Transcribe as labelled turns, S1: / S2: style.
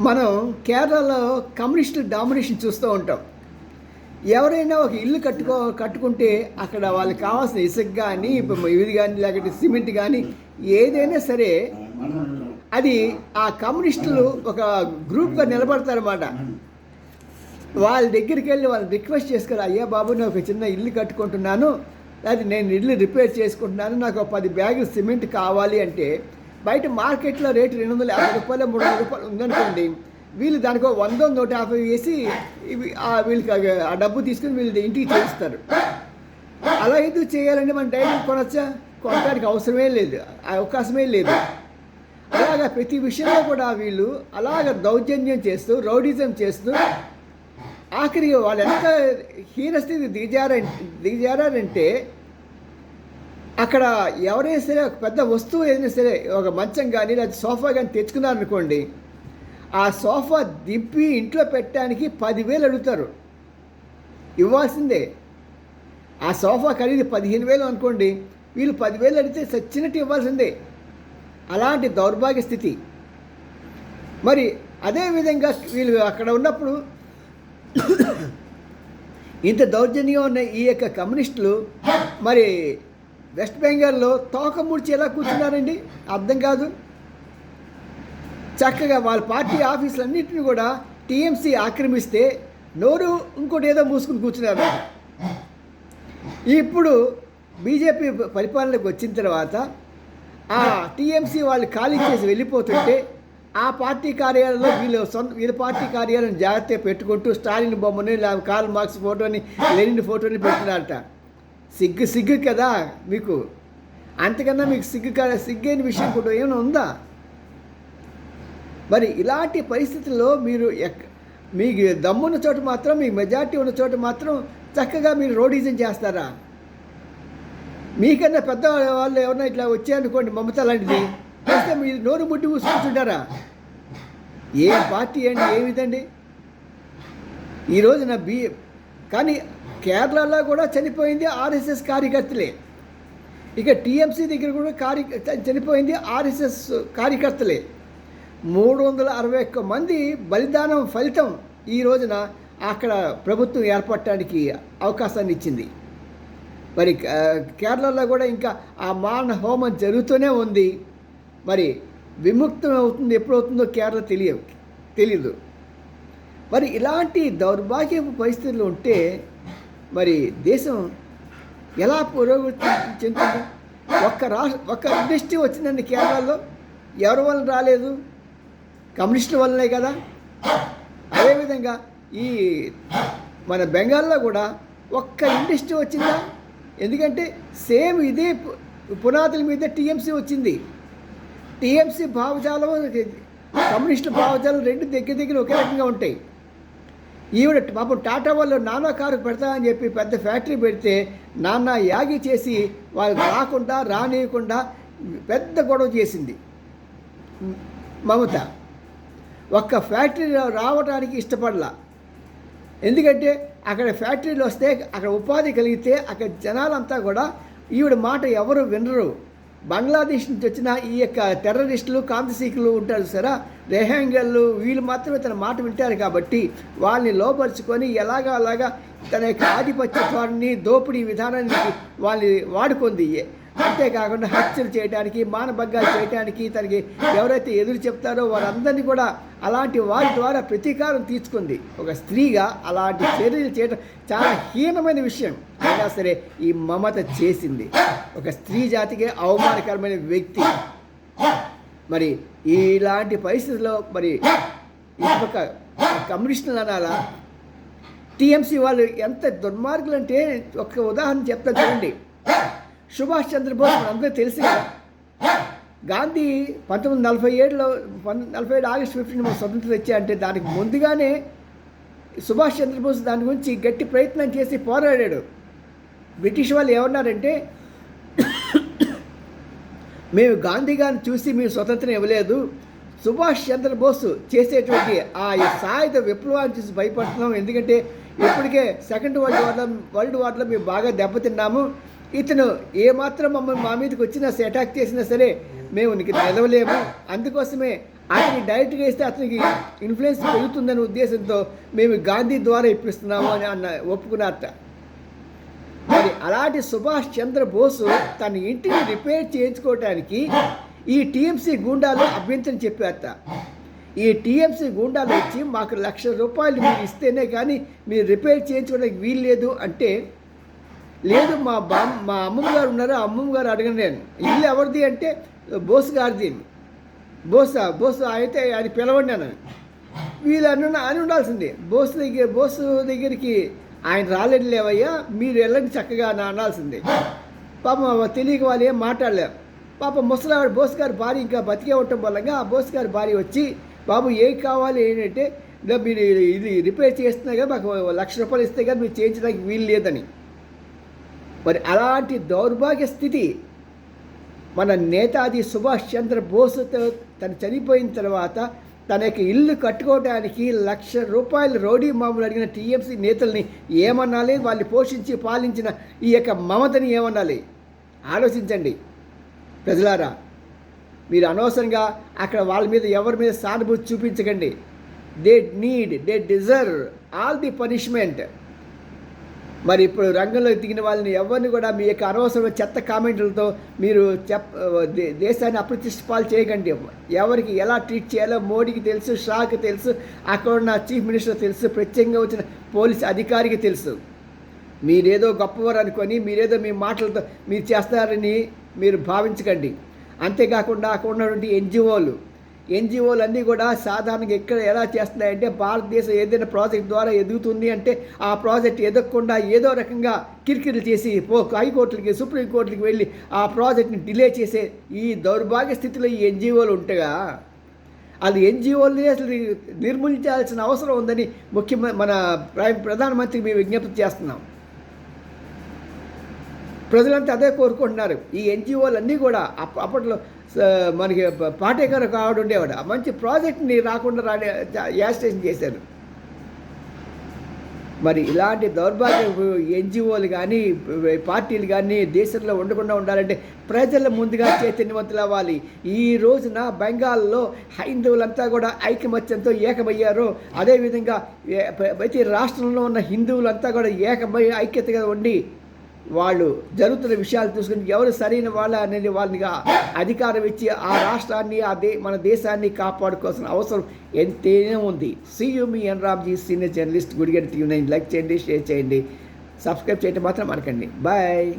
S1: మనం కేరళలో communist domination చూస్తూ ఉంటాం. ఎవరైనా ఒక ఇల్లు కట్టుకుంటే అక్కడ వాళ్ళకి కావాల్సిన ఇసుక కానీ ఇది కానీ లేకపోతే సిమెంట్ కానీ ఏదైనా సరే అది ఆ కమ్యూనిస్టులు ఒక గ్రూప్గా నిలబడతారన్నమాట. వాళ్ళ దగ్గరికి వెళ్ళి వాళ్ళని రిక్వెస్ట్ చేసుకుని, అయ్యా బాబు నేను ఒక చిన్న ఇల్లు కట్టుకుంటున్నాను, అది నేను ఇల్లు రిపేర్ చేసుకుంటున్నాను, నాకు 10 బ్యాగులు సిమెంట్ కావాలి అంటే బయట మార్కెట్లో రేటు 250 రూపాయలు 300 రూపాయలు ఉందనుకోండి, వీళ్ళు దానికి 100 150 వేసి వీళ్ళకి ఆ డబ్బు తీసుకుని వీళ్ళు ఇంటికి చేస్తారు. అలా ఎందుకు చేయాలంటే మనం డైరెక్ట్ కొనొచ్చా? కొనడానికి అవసరమే లేదు, అవకాశమే లేదు. అలాగా ప్రతి విషయంలో కూడా వీళ్ళు అలాగ దౌర్జన్యం చేస్తూ రౌడిజం చేస్తూ ఆఖరికి వాళ్ళు ఎంత హీనస్థితి దిగజారంటే అక్కడ ఎవరైనా సరే ఒక పెద్ద వస్తువు ఏదైనా సరే ఒక మంచం కానీ లేదా సోఫా కానీ తెచ్చుకున్నారనుకోండి, ఆ సోఫా దింపి ఇంట్లో పెట్టడానికి 10,000 అడుగుతారు, ఇవ్వాల్సిందే. ఆ సోఫా ఖరీదు 15,000 అనుకోండి, వీళ్ళు 10,000 అడిగితే సచ్చినట్టు ఇవ్వాల్సిందే. అలాంటి దౌర్భాగ్య స్థితి. మరి అదేవిధంగా వీళ్ళు అక్కడ ఉన్నప్పుడు ఇంత దౌర్జన్యంగా ఉన్న ఈ యొక్క కమ్యూనిస్టులు మరి వెస్ట్ బెంగాల్లో తోక ముడిచి ఎలా కూర్చున్నారండి? అర్థం కాదు. చక్కగా వాళ్ళ పార్టీ ఆఫీసులన్నింటినీ కూడా టీఎంసీ ఆక్రమిస్తే నోరు ఇంకోటి ఏదో మూసుకుని కూర్చున్నారు. ఇప్పుడు బీజేపీ పరిపాలనకు వచ్చిన తర్వాత ఆ టీఎంసీ వాళ్ళు ఖాళీ చేసి వెళ్ళిపోతుంటే ఆ పార్టీ కార్యాలయంలో వీళ్ళ పార్టీ కార్యాలయం జాగ్రత్తగా పెట్టుకుంటూ స్టాలిన్ బొమ్మని కార్ల్ మార్క్స్ ఫోటోని లెనిన్ ఫోటోని పెట్టినారట. సిగ్గు కదా మీకు? అంతకన్నా మీకు సిగ్గైన విషయం కూడా ఏమైనా ఉందా? మరి ఇలాంటి పరిస్థితుల్లో మీరు మీకు దమ్మున్న చోట మాత్రం, మీకు మెజార్టీ ఉన్న చోట మాత్రం చక్కగా మీరు రోడిజం చేస్తారా? మీకన్నా పెద్ద వాళ్ళు ఎవరన్నా ఇట్లా వచ్చారనుకోండి, మమత లాంటిది చేస్తే మీరు నోరు ముట్టి కూర్చుంటారా? ఏ పార్టీ అండి, ఏమిటండి ఈ రోజున కానీ కేరళలో కూడా చనిపోయింది ఆర్ఎస్ఎస్ కార్యకర్తలే. ఇక టీఎంసీ దగ్గర కూడా చనిపోయింది ఆర్ఎస్ఎస్ కార్యకర్తలే. 361 మంది బలిదానం ఫలితం ఈ రోజున అక్కడ ప్రభుత్వం ఏర్పడటానికి అవకాశాన్ని ఇచ్చింది. మరి కేరళలో కూడా ఇంకా ఆ మారణ హోమం జరుగుతూనే ఉంది. మరి విముక్తం అవుతుంది, ఎప్పుడవుతుందో కేరళ తెలియదు. మరి ఇలాంటి దౌర్భాగ్యపు పరిస్థితులు ఉంటే మరి దేశం ఎలా పురోగతి చెందుతుంది? ఒక్క ఇండస్ట్రీ వచ్చిందండి కేరళలో. ఎవరి వల్ల రాలేదు? కమ్యూనిస్టుల వల్లనే కదా. అదేవిధంగా ఈ మన బెంగాల్లో కూడా ఒక్క ఇండస్ట్రీ వచ్చిందా? ఎందుకంటే సేమ్ ఇదే పునాదుల మీద టీఎంసీ వచ్చింది. టీఎంసీ భావజాలం కమ్యూనిస్టు భావజాలం రెండు దగ్గర ఒకే రకంగా ఉంటాయి. ఈవిడ పాపం టాటా వాళ్ళు నానా కారు పెడతామని చెప్పి పెద్ద ఫ్యాక్టరీ పెడితే నానా యాగి చేసి వాళ్ళు రానియకుండా పెద్ద గొడవ చేసింది మమత. ఒక్క ఫ్యాక్టరీ రావడానికి ఇష్టపడలా. ఎందుకంటే అక్కడ ఫ్యాక్టరీలు వస్తే అక్కడ ఉపాధి కలిగితే అక్కడ జనాలంతా కూడా ఈవిడ మాట ఎవరు వినరు. బంగ్లాదేశ్ నుంచి వచ్చిన ఈ యొక్క టెర్రరిస్టులు కాంతిసీకులు ఉంటారు సరే, రెహాంగళ్ళు, వీళ్ళు మాత్రమే తన మాట వింటారు. కాబట్టి వాళ్ళని లోపరుచుకొని అలాగా తన యొక్క ఆధిపత్యత్వాన్ని దోపిడీ విధానాన్ని వాళ్ళని వాడుకుంది. అంతేకాకుండా హత్యలు చేయడానికి, మానభంగాలు చేయడానికి తనకి ఎవరైతే ఎదురు చెప్తారో వారందరినీ కూడా అలాంటి వారి ద్వారా ప్రతీకారం తీర్చుకుంది. ఒక స్త్రీగా అలాంటి చర్యలు చేయడం చాలా హీనమైన విషయం. అయినా సరే ఈ మమత చేసింది. ఒక స్త్రీ జాతికి అవమానకరమైన వ్యక్తి. మరి ఇలాంటి పరిస్థితుల్లో మరి ఇంకొక కమ్యూనిస్టులు అనాలా, టీఎంసీ వాళ్ళు ఎంత దుర్మార్గులు అంటే ఒక ఉదాహరణ చెప్తాను చూడండి. సుభాష్ చంద్రబోస్ మనందరూ తెలుసు కదా. గాంధీ 1947 ఆగస్టు 15 స్వతంత్రం తెచ్చాయంటే దానికి ముందుగానే సుభాష్ చంద్రబోస్ దాని గురించి గట్టి ప్రయత్నం చేసి పోరాడాడు. బ్రిటిష్ వాళ్ళు ఏమన్నారంటే, మేము గాంధీ గారిని చూసి మేము స్వతంత్రం ఇవ్వలేదు, సుభాష్ చంద్రబోస్ చేసేటువంటి ఆ సాయుధ విప్లవాన్ని చూసి భయపడుతున్నాం. ఎందుకంటే ఇప్పటికే సెకండ్ వరల్డ్ వార్లో మేము బాగా దెబ్బతిన్నాము. ఇతను ఏమాత్రం మా మీదకి వచ్చినా అటాక్ చేసినా సరే మేము నీకు నిలవలేము. అందుకోసమే అతనికి డైరెక్ట్గా ఇస్తే అతనికి ఇన్ఫ్లుయెన్స్ పెరుగుతుందనే ఉద్దేశంతో మేము గాంధీ ద్వారా ఇప్పిస్తున్నాము అని ఒప్పుకున్నారట. మరి అలాంటి సుభాష్ చంద్రబోసు తన ఇంటిని రిపేర్ చేయించుకోవటానికి ఈ టీఎంసీ గూండాలు అభ్యంతరం చెప్పారట. ఈ టీఎంసీ గూండాలు వచ్చి మాకు ₹1,00,000 మీరు ఇస్తేనే కానీ మీరు రిపేర్ చేయించుకోవడానికి వీలు లేదు అంటే, లేదు మా అమ్మమ్మ గారు ఉన్నారు, ఆ అమ్మమ్మ గారు అడగండి నేను, ఇల్లు ఎవరిది అంటే బోస్ గారిది. బోస్ అయితే ఆయన పిలవండి అని వీళ్ళు అని ఉండాల్సింది. బోసు దగ్గరికి ఆయన రాలేడు లేవయ్యా, మీరు వెళ్ళండి చక్కగా అని అనాల్సిందే. పాపం తెలియక వాళ్ళు ఏం మాట్లాడలేరు. పాపం ముసలావిడ బోస్ గారి భార్య ఇంకా బతికే ఉండటం వల్ల ఆ బోస్ గారి భార్య వచ్చి, బాబు ఏం కావాలి ఏంటంటే, మీరు ఇది రిపేర్ చేస్తున్నా కదా, మాకు ₹1,00,000 ఇస్తే కానీ మీరు చేయించడానికి వీలు లేదని. మరి అలాంటి దౌర్భాగ్య స్థితి మన నేతాజీ సుభాష్ చంద్రబోసుతో తను చనిపోయిన తర్వాత తన యొక్క ఇల్లు కట్టుకోవడానికి ₹1,00,000 రౌడీ మామూలు అడిగిన టీఎంసీ నేతల్ని ఏమనాలి? వాళ్ళు పోషించి పాలించిన ఈ యొక్క మమతని ఏమనాలి? ఆలోచించండి ప్రజలారా. మీరు అనవసరంగా అక్కడ వాళ్ళ మీద ఎవరి మీద సానుభూతి చూపించకండి. They deserve all the punishment. మరి ఇప్పుడు రంగంలో దిగిన వాళ్ళని ఎవరిని కూడా మీ యొక్క అనవసరమైన చెత్త కామెంట్లతో మీరు దేశాన్ని అప్రతిష్ట పాలు చేయకండి. ఎవరికి ఎలా ట్రీట్ చేయాలో మోడీకి తెలుసు, షాకి తెలుసు, అక్కడ ఉన్న చీఫ్ మినిస్టర్ తెలుసు, ప్రత్యేకంగా వచ్చిన పోలీస్ అధికారికి తెలుసు. మీరేదో గొప్పవారు అనుకొని మీరేదో మీ మాటలతో మీరు చేస్తారని మీరు భావించకండి. అంతేకాకుండా అక్కడ ఉన్నటువంటి ఎన్జిఓలు అన్నీ కూడా సాధారణంగా ఎలా చేస్తున్నాయంటే, భారతదేశం ఏదైనా ప్రాజెక్ట్ ద్వారా ఎదుగుతుంది అంటే ఆ ప్రాజెక్ట్ ఎదగకుండా ఏదో రకంగా కిరికిరి చేసి హైకోర్టులకి సుప్రీంకోర్టులకి వెళ్ళి ఆ ప్రాజెక్ట్ని డిలే చేసే ఈ దౌర్భాగ్య స్థితిలో ఈ ఎన్జిఓలు ఉంటగా అది ఎన్జిఓల్ని అసలు నిర్మూలించాల్సిన అవసరం ఉందని మన ప్రధానమంత్రికి మేము విజ్ఞప్తి చేస్తున్నాం. ప్రజలంతా అదే కోరుకుంటున్నారు. ఈ ఎన్జిఓలన్నీ కూడా అప్పట్లో మనకి పాటేకర్ కావడం ఉండేవాడు, ఆ మంచి ప్రాజెక్ట్ని రాకుండా యాజిటేషన్ చేశారు. మరి ఇలాంటి దౌర్భాగ్య ఎన్జిఓలు కానీ పార్టీలు కానీ దేశంలో ఉండకుండా ఉండాలంటే ప్రజలు ముందుగా చైతన్యవంతులు అవ్వాలి. ఈ రోజున బెంగాల్లో హైందవులంతా కూడా ఐకమత్యంతో ఏకమయ్యారు. అదేవిధంగా ప్రతి రాష్ట్రంలో ఉన్న హిందువులంతా కూడా ఐక్యతగా ఉండి వాళ్ళు జరుగుతున్న విషయాలు చూసుకుని ఎవరు సరైన వాళ్ళ అనేది వాళ్ళని అధికారం ఇచ్చి ఆ రాష్ట్రాన్ని మన దేశాన్ని కాపాడుకోవాల్సిన అవసరం ఎంతైనా ఉంది. మీ ఎన్ రామ్జీ, సీనియర్ జర్నలిస్ట్, గుడిగడ్డ TV9. లైక్ చేయండి, షేర్ చేయండి, సబ్స్క్రైబ్ చేయడం మాత్రం అనకండి. బాయ్.